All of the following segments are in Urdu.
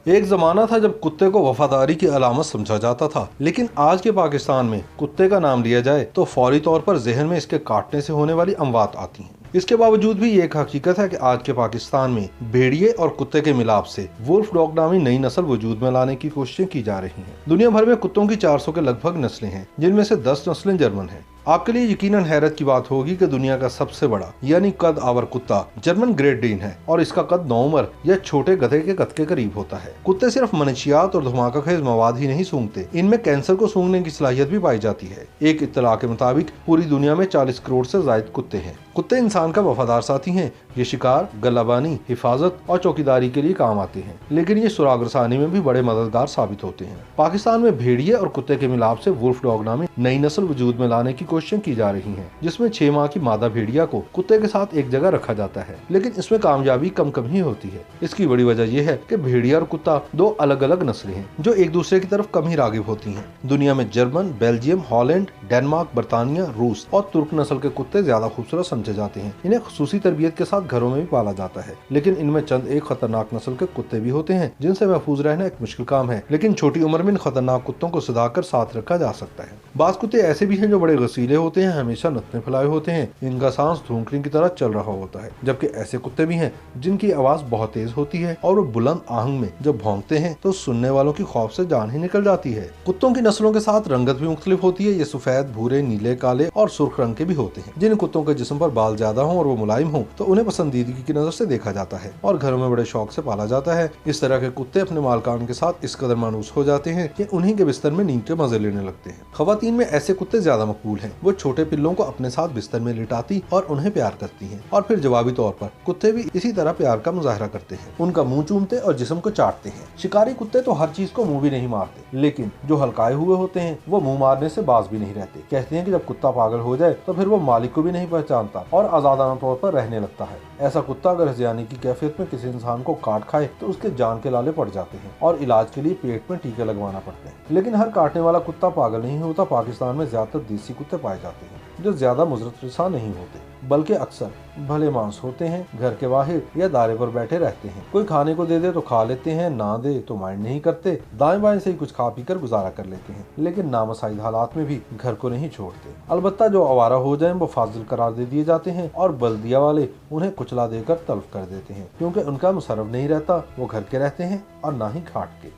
ایک زمانہ تھا جب کتے کو وفاداری کی علامت سمجھا جاتا تھا، لیکن آج کے پاکستان میں کتے کا نام لیا جائے تو فوری طور پر ذہن میں اس کے کاٹنے سے ہونے والی اموات آتی ہیں۔ اس کے باوجود بھی یہ ایک حقیقت ہے کہ آج کے پاکستان میں بھیڑیے اور کتے کے ملاپ سے وولف ڈاگ نامی نئی نسل وجود میں لانے کی کوششیں کی جا رہی ہیں۔ دنیا بھر میں کتوں کی 400 کے لگ بھگ نسلیں ہیں، جن میں سے 10 نسلیں جرمن ہیں۔ آپ کے لیے یقیناً حیرت کی بات ہوگی کہ دنیا کا سب سے بڑا یعنی قد آور کتا جرمن گریٹ ڈین ہے، اور اس کا قد نوعمر یا چھوٹے گدھے کے قد کے قریب ہوتا ہے۔ کتے صرف منشیات اور دھماکہ خیز مواد ہی نہیں سونگتے، ان میں کینسر کو سونگنے کی صلاحیت بھی پائی جاتی ہے۔ ایک اطلاع کے مطابق پوری دنیا میں 40 کروڑ سے زائد کتے ہیں۔ کتے انسان کا وفادار ساتھی ہیں۔ یہ شکار، گلہ بانی، حفاظت اور چوکیداری کے لیے کام آتے ہیں، لیکن یہ سراغ رسانی میں بھی بڑے مددگار ثابت ہوتے ہیں۔ پاکستان میں بھیڑیے اور کتے کے ملاپ سے وولف ڈاگ نامی نئی نسل وجود میں لانے کی کوششیں کی جا رہی ہیں، جس میں 6 ماہ کی مادہ بھیڑیا کو کتے کے ساتھ ایک جگہ رکھا جاتا ہے، لیکن اس میں کامیابی کم ہی ہوتی ہے۔ اس کی بڑی وجہ یہ ہے کہ بھیڑیا اور کتا 2 الگ الگ نسلیں ہیں جو ایک دوسرے کی طرف کم ہی راغب ہوتی ہیں۔ دنیا میں جرمن، بیلجیم، ہالینڈ، ڈنمارک، برطانیہ، روس اور ترک نسل کے کتے زیادہ خوبصورت سمجھے جاتے ہیں۔ انہیں خصوصی تربیت کے ساتھ گھروں میں بھی پالا جاتا ہے، لیکن ان میں چند ایک خطرناک نسل کے کتے بھی ہوتے ہیں جن سے محفوظ رہنا ایک مشکل کام ہے، لیکن چھوٹی عمر میں ان خطرناک کتوں کو سدھا کر ساتھ رکھا جا سکتا ہے۔ بعض کتے ایسے بھی ہیں جو بڑے غسیلے ہوتے ہیں، ہمیشہ نتنے پھلائے ہوتے ہیں، ان کا سانس دھونکنے کی طرح چل رہا ہوتا ہے، جبکہ ایسے کتے بھی ہیں جن کی آواز بہت تیز ہوتی ہے اور وہ بلند آہنگ میں جب بھونکتے ہیں تو سننے والوں کی خوف سے جان ہی نکل جاتی ہے۔ کتوں کی نسلوں کے ساتھ رنگت بھی مختلف ہوتی ہے۔ یہ سفید، بھورے، نیلے، کالے اور سرخ رنگ کے بھی ہوتے ہیں۔ جن کتوں کے جسم پر بال زیادہ ہوں اور وہ ملائم ہوں تو انہیں پسندیدگی کی نظر سے دیکھا جاتا ہے اور گھروں میں بڑے شوق سے پالا جاتا ہے۔ اس طرح کے کتے اپنے مالکان کے ساتھ اس قدر مانوس ہو جاتے ہیں کہ انہی کے بستر میں نیند کے مزے لینے لگتے ہیں۔ خواتین میں ایسے کتے زیادہ مقبول ہیں۔ وہ چھوٹے پلوں کو اپنے ساتھ بستر میں لٹاتی اور انہیں پیار کرتی ہیں، اور پھر جوابی طور پر کتے بھی اسی طرح پیار کا مظاہرہ کرتے ہیں، ان کا منہ چومتے اور جسم کو چاٹتے ہیں۔ شکاری کتے تو ہر چیز کو منہ بھی نہیں مارتے، لیکن جو ہلکائے ہوئے ہوتے ہیں وہ منہ مارنے سے باز بھی نہیں رہتے۔ کہتے ہیں کہ جب کتا پاگل ہو جائے تو پھر وہ مالک کو بھی نہیں پہچانتا اور آزادانہ طور پر رہنے لگتا ہے۔ ایسا کتا اگر ہذیانی کی کیفیت میں کسی انسان کو کاٹ کھائے تو اس کے جان کے لالے پڑ جاتے ہیں اور علاج کے لیے پیٹ میں ٹیکے لگوانا پڑتے ہیں۔ لیکن ہر کاٹنے والا کتا پاگل نہیں ہوتا۔ پاکستان میں زیادہ تر دیسی کتے پائے جاتے ہیں جو زیادہ مضرت رساں نہیں ہوتے، بلکہ اکثر بھلے مانس ہوتے ہیں، گھر کے باہر یا دارے پر بیٹھے رہتے ہیں۔ کوئی کھانے کو دے دے تو کھا لیتے ہیں، نہ دے تو مائنڈ نہیں کرتے، دائیں بائیں سے ہی کچھ کھا پی کر گزارا کر لیتے ہیں، لیکن نامساعد حالات میں بھی گھر کو نہیں چھوڑتے۔ البتہ جو آوارہ ہو جائیں وہ فاضل قرار دے دیے جاتے ہیں اور بلدیہ والے انہیں کچلا دے کر تلف کر دیتے ہیں، کیونکہ ان کا مصرف نہیں رہتا، وہ گھر کے رہتے ہیں اور نہ ہی کھاٹ کے۔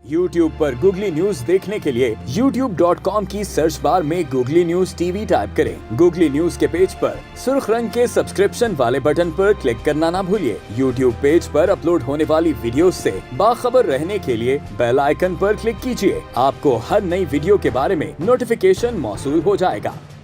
YouTube پر گوگلی نیوز دیکھنے کے لیے youtube.com کی سرچ بار میں googly news T V type کریں۔ گوگلی نیوز کے پیج پر سرخ رنگ کے سبسکرپشن والے بٹن پر کلک کرنا نہ بھولیے۔ YouTube پیج پر اپلوڈ ہونے والی ویڈیوز سے باخبر رہنے کے لیے بیل آئیکن پر کلک کیجیے۔ آپ کو ہر نئی ویڈیو کے بارے میں نوٹیفیکیشن موصول ہو جائے گا۔